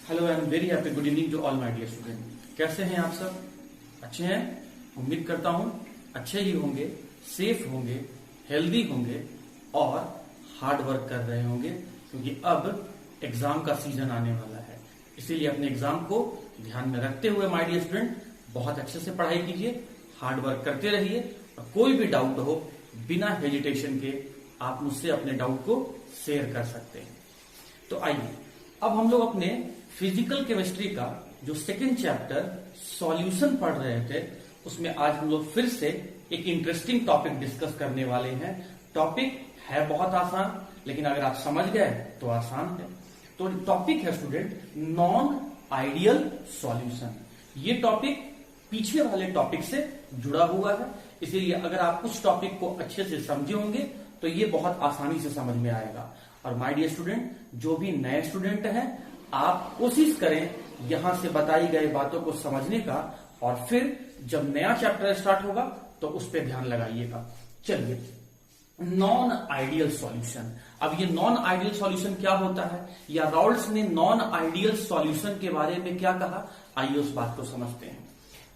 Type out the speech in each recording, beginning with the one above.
Hello, I am very happy. Good evening to all my dear student. कैसे हैं आप सब? अच्छे हैं? उम्मीद करता हूं अच्छे ही होंगे, सेफ होंगे, हेल्दी होंगे और हार्ड वर्क कर रहे होंगे, क्योंकि अब एग्जाम का सीजन आने वाला है। इसीलिए अपने एग्जाम को ध्यान में रखते हुए माय डियर स्टूडेंट बहुत अच्छे से पढ़ाई कीजिए, हार्ड वर्क करते रहिए और कोई भी डाउट हो बिना हेजिटेशन के आप मुझसे अपने डाउट को शेयर कर सकते हैं। तो आइए अब हम लोग अपने फिजिकल केमिस्ट्री का जो सेकंड चैप्टर सॉल्यूशन पढ़ रहे थे, उसमें आज हम लोग फिर से एक इंटरेस्टिंग टॉपिक डिस्कस करने वाले हैं। टॉपिक है बहुत आसान, लेकिन अगर आप समझ गए तो आसान है। तो टॉपिक है स्टूडेंट नॉन आइडियल सॉल्यूशन। ये टॉपिक पीछे वाले टॉपिक से जुड़ा हुआ है, इसीलिए अगर आप उस टॉपिक को अच्छे से समझे होंगे तो ये बहुत आसानी से समझ में आएगा। और माय डियर स्टूडेंट, जो भी नए स्टूडेंट हैं, आप कोशिश करें यहां से बताई गई बातों को समझने का, और फिर जब नया चैप्टर स्टार्ट होगा तो उस पर ध्यान लगाइएगा। चलिए, नॉन आइडियल सॉल्यूशन। अब ये नॉन आइडियल सॉल्यूशन क्या होता है, या रॉल्स ने नॉन आइडियल सॉल्यूशन के बारे में क्या कहा, आइए उस बात को समझते हैं।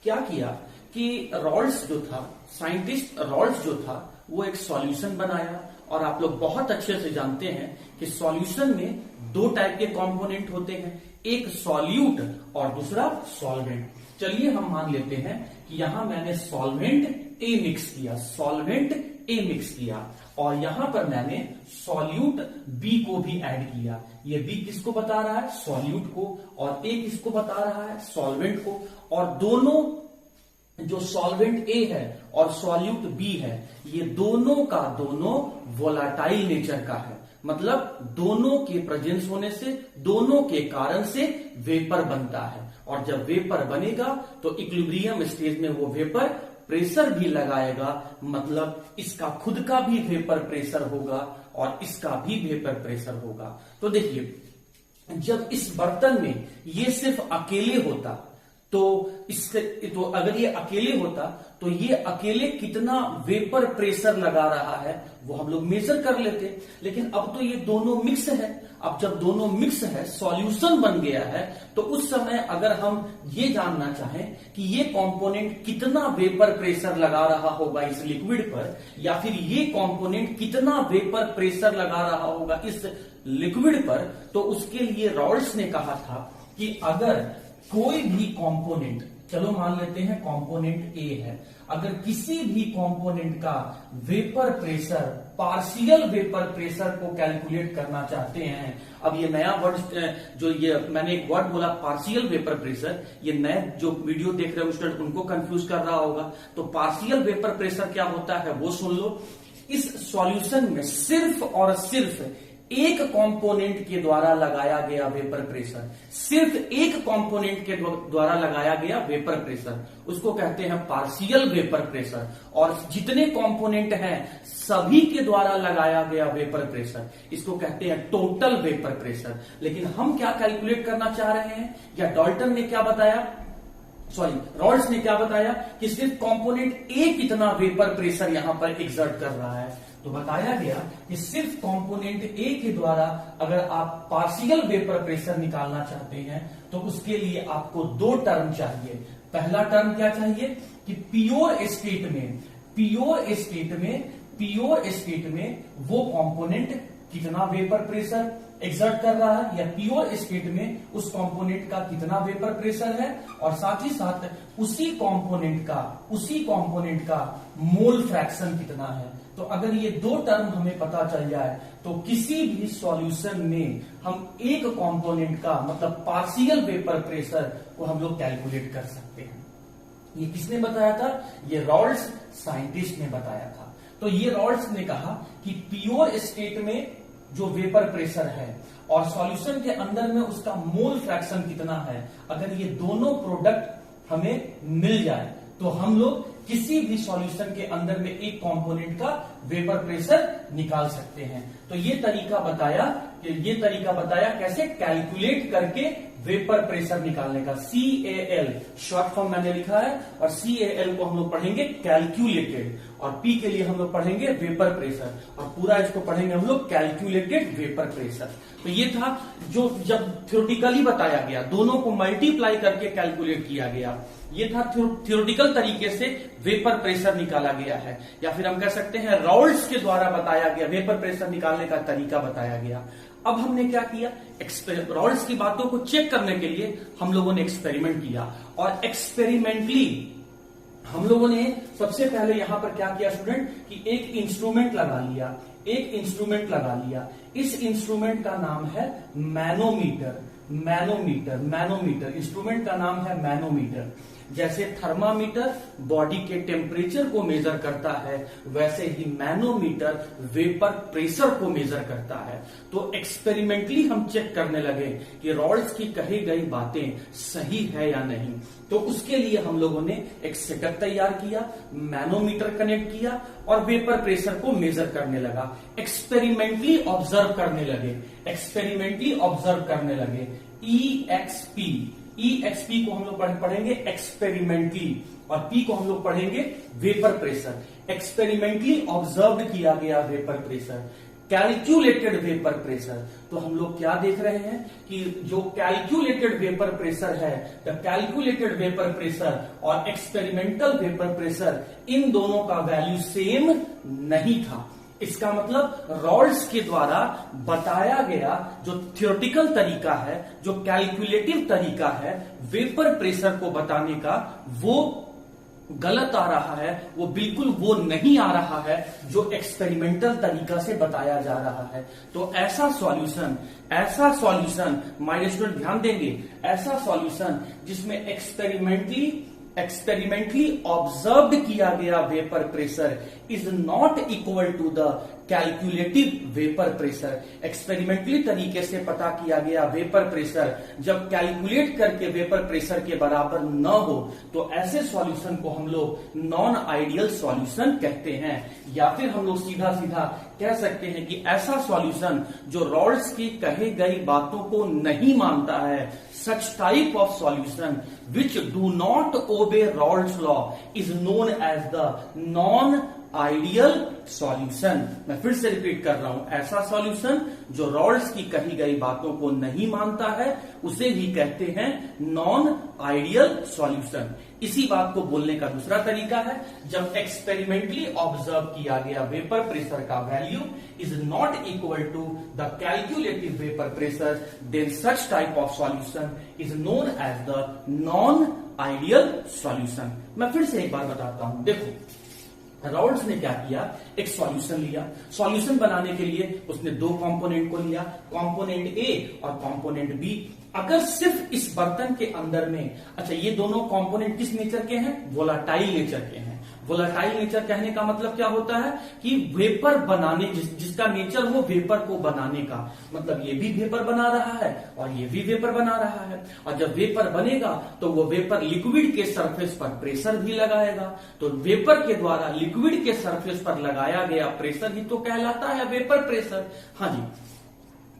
क्या किया कि रॉल्स जो था, साइंटिस्ट रॉल्स जो था, वो एक सॉल्यूशन बनाया। और आप लोग बहुत अच्छे से जानते हैं कि सॉल्यूशन में दो टाइप के कंपोनेंट होते हैं, एक सॉल्यूट और दूसरा सॉल्वेंट। चलिए हम मान लेते हैं कि यहां मैंने सॉल्वेंट ए मिक्स किया, सॉल्वेंट ए मिक्स किया, और यहां पर मैंने सॉल्यूट बी को भी ऐड किया। ये बी किसको बता रहा है, सॉल्यूट को, और ए किसको बता रहा है, सॉल्वेंट को। और दोनों जो सॉल्वेंट ए है और सॉल्यूट बी है, ये दोनों का दोनों वोलाटाइल नेचर का है। मतलब दोनों के प्रेजेंस होने से, दोनों के कारण से वेपर बनता है। और जब वेपर बनेगा तो इक्विलिब्रियम स्टेज में वो वेपर प्रेशर भी लगाएगा, मतलब इसका खुद का भी वेपर प्रेशर होगा और इसका भी वेपर प्रेशर होगा। तो देखिए, जब इस बर्तन में ये सिर्फ अकेले होता तो अगर ये अकेले होता तो ये अकेले कितना वेपर प्रेशर लगा रहा है वो हम लोग मेजर कर लेते। लेकिन अब तो ये दोनों मिक्स है। अब जब दोनों मिक्स है, सॉल्यूशन बन गया है, तो उस समय अगर हम ये जानना चाहें कि ये कंपोनेंट कितना वेपर प्रेशर लगा रहा होगा इस लिक्विड पर, या फिर ये कंपोनेंट कितना वेपर प्रेशर लगा रहा होगा इस लिक्विड पर, तो उसके लिए रॉल्स ने कहा था कि अगर कोई भी कंपोनेंट, चलो मान लेते हैं कंपोनेंट ए है, अगर किसी भी कंपोनेंट का vapour pressure, partial vapour pressure को कैलकुलेट करना चाहते हैं। अब ये नया वर्ड जो ये मैंने एक वर्ड बोला पार्शियल वेपर प्रेशर, ये नए जो वीडियो देख रहे हो स्टूडेंट उनको कंफ्यूज कर रहा होगा। तो पार्शियल वेपर प्रेशर क्या होता है वो सुन लो। इस सॉल्यूशन में सिर्फ और सिर्फ एक कंपोनेंट के द्वारा लगाया गया वेपर प्रेशर, सिर्फ एक कंपोनेंट के द्वारा लगाया गया वेपर प्रेशर, उसको कहते हैं पार्शियल वेपर प्रेशर। और जितने कंपोनेंट हैं सभी के द्वारा लगाया गया वेपर प्रेशर, इसको कहते हैं टोटल वेपर प्रेशर। लेकिन हम क्या कैलकुलेट करना चाह रहे हैं, या डॉल्टन ने क्या बताया, रॉल्स ने क्या बताया कि सिर्फ कंपोनेंट ए कितना वेपर प्रेशर यहां पर एक्सर्ट कर रहा है। तो बताया गया कि सिर्फ कंपोनेंट ए के द्वारा अगर आप पार्शियल वेपर प्रेशर निकालना चाहते हैं तो उसके लिए आपको दो टर्म चाहिए। पहला टर्म क्या चाहिए कि प्योर स्टेट में वो कंपोनेंट कितना वेपर प्रेशर एक्सर्ट कर रहा है, या प्योर स्टेट में उस कंपोनेंट का कितना वेपर प्रेशर है, और साथ ही साथ उसी कंपोनेंट का मोल फ्रैक्शन कितना है। तो अगर ये दो टर्म हमें पता चल जाए तो किसी भी सॉल्यूशन में हम एक कंपोनेंट का मतलब पार्शियल वेपर प्रेशर को हम लोग कैलकुलेट कर सकते हैं। ये किसने बताया था, ये रॉल्स साइंटिस्ट ने बताया था। तो ये रॉल्स ने कहा कि प्योर स्टेट में जो वेपर प्रेशर है और सॉल्यूशन के अंदर में उसका मोल फ्रैक्शन कितना है, अगर ये दोनों प्रोडक्ट हमें मिल जाए तो हम लोग किसी भी सॉल्यूशन के अंदर में एक कंपोनेंट का वेपर प्रेशर निकाल सकते हैं। तो ये तरीका बताया कैसे कैलकुलेट करके वेपर प्रेशर निकालने का। CAL शॉर्ट फॉर्म मैंने लिखा है, और CAL को हम लोग पढ़ेंगे कैलकुलेटेड, और P के लिए हम लोग पढ़ेंगे वेपर प्रेशर, और पूरा इसको पढ़ेंगे हम लोग कैलकुलेटेड वेपर प्रेशर। तो ये था जो जब थ्योरेटिकली बताया गया, दोनों को मल्टीप्लाई करके कैलकुलेट किया गया, ये था थ्योरेटिकल तरीके से वेपर प्रेशर निकाला गया है, या फिर हम कह सकते हैं राउल्ट्स के द्वारा बताया गया वेपर प्रेशर निकालने का तरीका बताया गया। अब हमने क्या किया, राउल्ट्स की बातों को चेक करने के लिए हम लोगों ने एक्सपेरिमेंट किया, और एक्सपेरिमेंटली हम लोगों ने सबसे पहले यहां पर क्या किया स्टूडेंट, कि एक इंस्ट्रूमेंट लगा लिया। इस इंस्ट्रूमेंट का नाम है मैनोमीटर। इंस्ट्रूमेंट का नाम है मैनोमीटर। जैसे थर्मामीटर बॉडी के टेम्परेचर को मेजर करता है, वैसे ही मैनोमीटर वेपर प्रेशर को मेजर करता है। तो एक्सपेरिमेंटली हम चेक करने लगे कि रॉड्स की कही गई बातें सही है या नहीं। तो उसके लिए हम लोगों ने एक सेटअप तैयार किया, मैनोमीटर कनेक्ट किया और वेपर प्रेशर को मेजर करने लगा। एक्सपेरिमेंटली ऑब्जर्व करने लगे। EXP को हम लोग पढ़ेंगे एक्सपेरिमेंटली, और P को हम लोग पढ़ेंगे वेपर प्रेशर। एक्सपेरिमेंटली ऑब्जर्व किया गया vapour pressure, calculated vapour pressure. तो हम लोग क्या देख रहे हैं कि जो कैलकुलेटेड वेपर प्रेशर है, द कैलकुलेटेड वेपर प्रेशर और एक्सपेरिमेंटल वेपर प्रेशर, इन दोनों का वैल्यू सेम नहीं था। इसका मतलब रॉल्स के द्वारा बताया गया जो थ्योरेटिकल तरीका है, जो कैलकुलेटिव तरीका है वेपर प्रेशर को बताने का, वो गलत आ रहा है, वो बिल्कुल वो नहीं आ रहा है जो एक्सपेरिमेंटल तरीका से बताया जा रहा है। तो ऐसा सॉल्यूशन माय स्टूडेंट ध्यान देंगे, ऐसा सॉल्यूशन जिसमें एक्सपेरिमेंटली ऑब्जर्व्ड किया गया vapour pressure is not equal to the calculative vapour pressure. Experimentally तरीके से पता किया गया वेपर प्रेशर जब कैलकुलेट करके वेपर प्रेशर के बराबर न हो, तो ऐसे सॉल्यूशन को हम लोग नॉन आइडियल सॉल्यूशन कहते हैं। या फिर हम लोग सीधा सीधा कह सकते हैं कि ऐसा सॉल्यूशन जो रॉल्स की कही गई बातों को नहीं मानता है, such type of solution which do not obey Raoult's law is known as the non-ideal solution। मैं फिर से रिपीट कर रहा हूं, ऐसा सॉल्यूशन जो रॉल्ट्स की कही गई बातों को नहीं मानता है, उसे ही कहते हैं नॉन आइडियल सॉल्यूशन। इसी बात को बोलने का दूसरा तरीका है, जब एक्सपेरिमेंटली ऑब्जर्व किया गया वेपर प्रेशर का value is not equal to the calculative vapour pressure, then such type of solution is known as the non ideal solution. मैं फिर से एक बार बताता हूं, देखो रॉल्ट्स ने क्या किया, एक सॉल्यूशन लिया। सॉल्यूशन बनाने के लिए उसने दो कंपोनेंट को लिया, कंपोनेंट ए और कंपोनेंट बी। अगर सिर्फ इस बर्तन के अंदर में, अच्छा ये दोनों कंपोनेंट किस नेचर के हैं, वोलाटाइल नेचर के हैं। वोलाटाइल नेचर कहने का मतलब क्या होता है कि वेपर बनाने, जिसका नेचर हो वेपर को बनाने का, मतलब ये भी वेपर बना रहा है और ये भी वेपर बना रहा है। और जब वेपर बनेगा तो वो वेपर लिक्विड के सरफेस पर प्रेशर भी लगाएगा। तो वेपर के द्वारा लिक्विड के सरफेस पर लगाया गया प्रेशर ही तो कहलाता है वेपर प्रेशर। हाँ जी,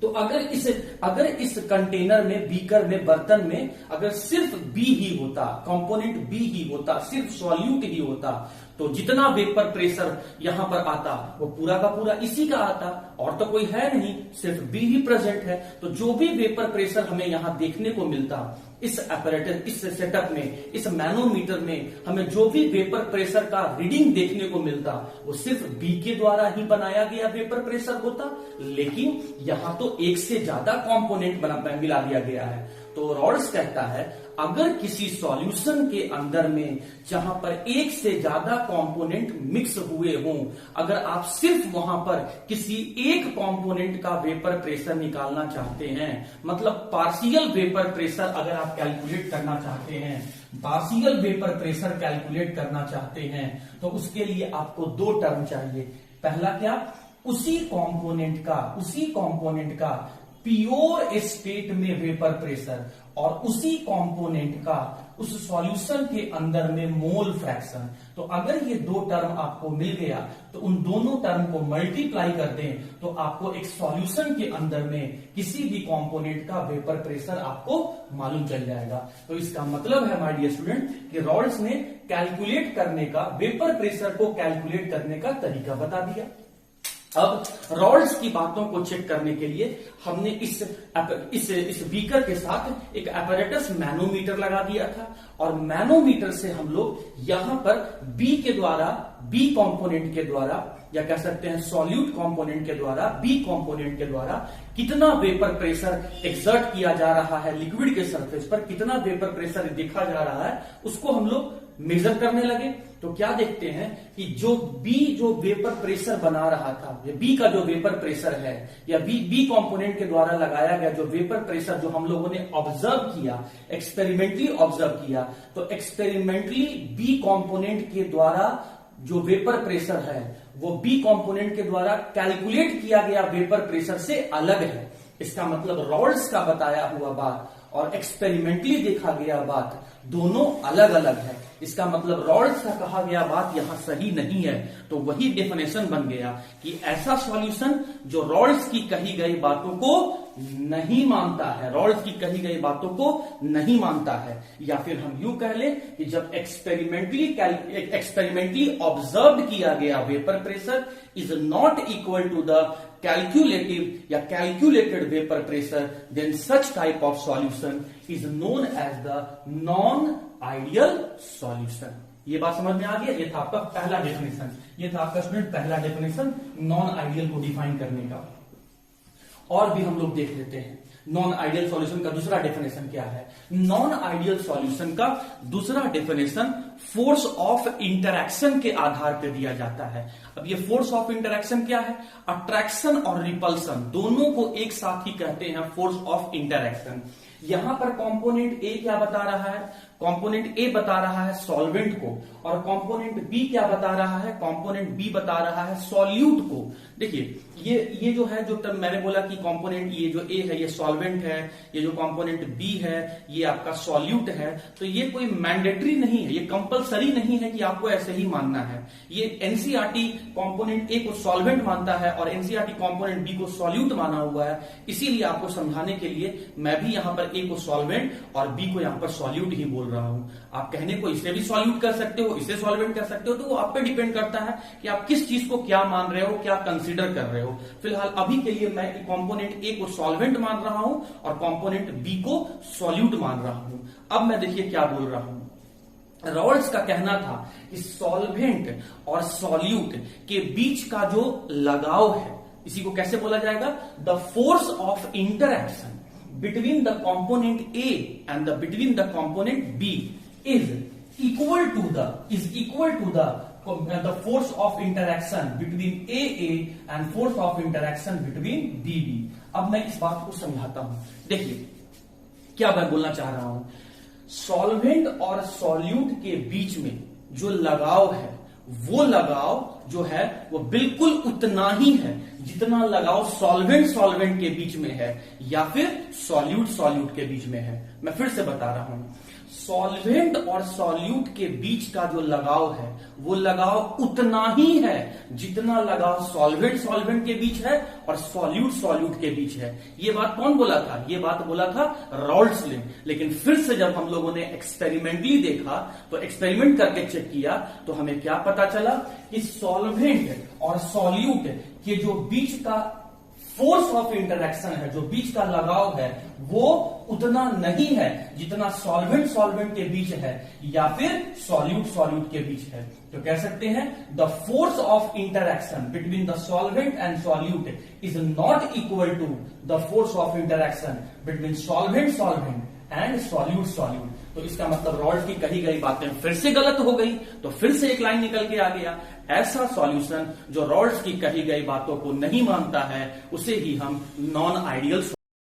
तो अगर इस कंटेनर में, बीकर में, बर्तन में अगर सिर्फ बी ही होता, कंपोनेंट बी ही होता, सिर्फ सॉल्यूट ही होता, तो जितना वेपर प्रेशर यहां पर आता वो पूरा का पूरा इसी का आता, और तो कोई है नहीं, सिर्फ बी ही प्रेजेंट है। तो जो भी वेपर प्रेशर हमें यहां देखने को मिलता, इस अपैरेटस, इस सेटअप में, इस मैनोमीटर में हमें जो भी वेपर प्रेशर का रीडिंग देखने को मिलता, वो सिर्फ बी के द्वारा ही बनाया गया वेपर प्रेशर होता। लेकिन यहां तो एक से ज्यादा कंपोनेंट मिला दिया गया है। तो रॉल्ट्स कहता है अगर किसी सॉल्यूशन के अंदर में जहां पर एक से ज्यादा कंपोनेंट मिक्स हुए हों, अगर आप सिर्फ वहां पर किसी एक कंपोनेंट का वेपर प्रेशर निकालना चाहते हैं, मतलब पार्शियल वेपर प्रेशर अगर आप कैलकुलेट करना चाहते हैं, पार्शियल वेपर प्रेशर कैलकुलेट करना चाहते हैं, तो उसके लिए आपको दो टर्म चाहिए। पहला क्या, उसी कंपोनेंट का प्योर स्टेट में वेपर प्रेशर और उसी कंपोनेंट का उस सॉल्यूशन के अंदर में मोल फ्रैक्शन। तो अगर ये दो टर्म आपको मिल गया तो उन दोनों टर्म को मल्टीप्लाई कर दें तो आपको एक सॉल्यूशन के अंदर में किसी भी कंपोनेंट का वेपर प्रेशर आपको मालूम चल जाएगा। तो इसका मतलब है माय डियर स्टूडेंट कि रॉल्स ने कैलकुलेट करने का, वेपर प्रेशर को कैलकुलेट करने का तरीका बता दिया। अब रॉल्स की बातों को चेक करने के लिए हमने इस बीकर के साथ एक apparatus मैनोमीटर लगा दिया था और मैनोमीटर से हम लोग यहां पर बी कंपोनेंट के द्वारा या कह सकते हैं सॉल्यूट कंपोनेंट के द्वारा, बी कंपोनेंट के द्वारा कितना वेपर प्रेशर एक्सर्ट किया जा रहा है लिक्विड के सरफेस पर, कितना वेपर प्रेशर देखा जा रहा है, उसको हम लोग मेजर करने लगे। तो क्या देखते हैं कि जो वेपर प्रेशर बना रहा था, या बी का जो वेपर प्रेशर है या बी कंपोनेंट के द्वारा लगाया गया जो वेपर प्रेशर जो हम लोगों ने ऑब्जर्व किया, एक्सपेरिमेंटली ऑब्जर्व किया, तो एक्सपेरिमेंटली बी कंपोनेंट के द्वारा जो वेपर प्रेशर है वो बी कंपोनेंट के द्वारा कैलकुलेट किया गया वेपर प्रेशर से अलग है। इसका मतलब रॉल्स का बताया हुआ बात और एक्सपेरिमेंटली देखा गया बात दोनों अलग अलग है। इसका मतलब रॉल्स का कहा गया बात यहां सही नहीं है। तो वही डेफिनेशन बन गया कि ऐसा सॉल्यूशन जो रॉल्स की कही गई बातों को नहीं मानता है, रॉल्स की कही गई बातों को नहीं मानता है, या फिर हम यूं कह लें कि जब एक्सपेरिमेंटली ऑब्जर्व किया गया vapour pressure is not equal to the calculative या calculated vapour pressure, then such type of solution is known as the non ideal solution. ये बात समझ में आ गया? ये था आपका पहला डेफिनेशन, ये था आपका स्टूडेंट पहला डेफिनेशन नॉन आइडियल को डिफाइन करने का। और भी हम लोग देख लेते हैं नॉन आइडियल सॉल्यूशन का दूसरा डेफिनेशन क्या है। नॉन आइडियल सॉल्यूशन का दूसरा डेफिनेशन फोर्स ऑफ इंटरैक्शन के आधार पर दिया जाता है। अब ये फोर्स ऑफ इंटरैक्शन क्या है? अट्रैक्शन और रिपल्सन दोनों को एक साथ ही कहते हैं फोर्स ऑफ इंटरैक्शन। यहां पर कंपोनेंट ए क्या बता रहा है? कंपोनेंट ए बता रहा है सॉल्वेंट को, और कंपोनेंट बी क्या बता रहा है? कंपोनेंट बी बता रहा है सॉल्यूट को। देखिए ये जो है, जो टर्म मैंने बोला कि कंपोनेंट ये जो ए है ये सॉल्वेंट है, ये जो कंपोनेंट बी है ये आपका सॉल्यूट है। तो ये कोई मैंडेटरी नहीं है, ये कंपलसरी नहीं है कि आपको ऐसे ही मानना है। ये एनसीईआरटी कंपोनेंट ए को सॉल्वेंट मानता है और एनसीईआरटी कंपोनेंट बी को सॉल्यूट माना हुआ है। इसीलिए आपको समझाने के लिए मैं भी यहां पर ए को सॉल्वेंट और बी को यहां पर सॉल्यूट ही बोल रहा हूं। आप कहने को इसे भी सॉल्यूट कर सकते हो, इसे सॉल्वेंट कर सकते हो, तो वो आप पे डिपेंड करता है कि आप किस चीज को क्या मान रहे हो, क्या कंसीडर कर रहे हो। फिलहाल अभी के लिए मैं कंपोनेंट ए को सॉल्वेंट मान रहा हूं और कंपोनेंट बी को सॉल्यूट मान रहा हूं। अब मैं देखिए क्या बोल रहा हूं। रॉल्स का कहना था कि सॉल्वेंट और सॉल्यूट के बीच का जो लगाव है, इसी को कैसे बोला जाएगा? The force of interaction between the component A and between the component B is equal to the force of interaction between AA and force of interaction between BB। अब मैं इस बात को समझाता हूं। देखिए क्या मैं बोलना चाह रहा हूं। सॉल्वेंट और सॉल्यूट के बीच में जो लगाव है वो लगाव जो है वो बिल्कुल उतना ही है जितना लगाव सॉल्वेंट के बीच में है या फिर सॉल्यूट के बीच में है। मैं फिर से बता रहा हूं, सॉल्वेंट और सॉल्यूट के बीच का जो लगाव है वो लगाव उतना ही है जितना लगाव सॉल्वेंट के बीच है और सॉल्यूट के बीच है। ये बात कौन बोला था? ये बात बोला था रॉल्स ने। लेकिन फिर से जब हम लोगों ने एक्सपेरिमेंटली देखा, तो एक्सपेरिमेंट करके चेक किया, तो हमें क्या पता चला कि सॉल्वेंट और सॉल्यूट के जो बीच का फोर्स ऑफ इंटरैक्शन है, जो बीच का लगाव है, वो उतना नहीं है जितना सॉल्वेंट के बीच है या फिर सॉल्यूट के बीच है। तो कह सकते हैं the force of interaction between the solvent and solute is not equal to the force of interaction between solvent and solute. तो इसका मतलब रॉल्स की कही गई बातें फिर से गलत हो गई। तो फिर से एक लाइन निकल के आ गया, ऐसा सॉल्यूशन जो रॉल्स की कही गई बातों को नहीं मानता है उसे ही हम नॉन आइडियल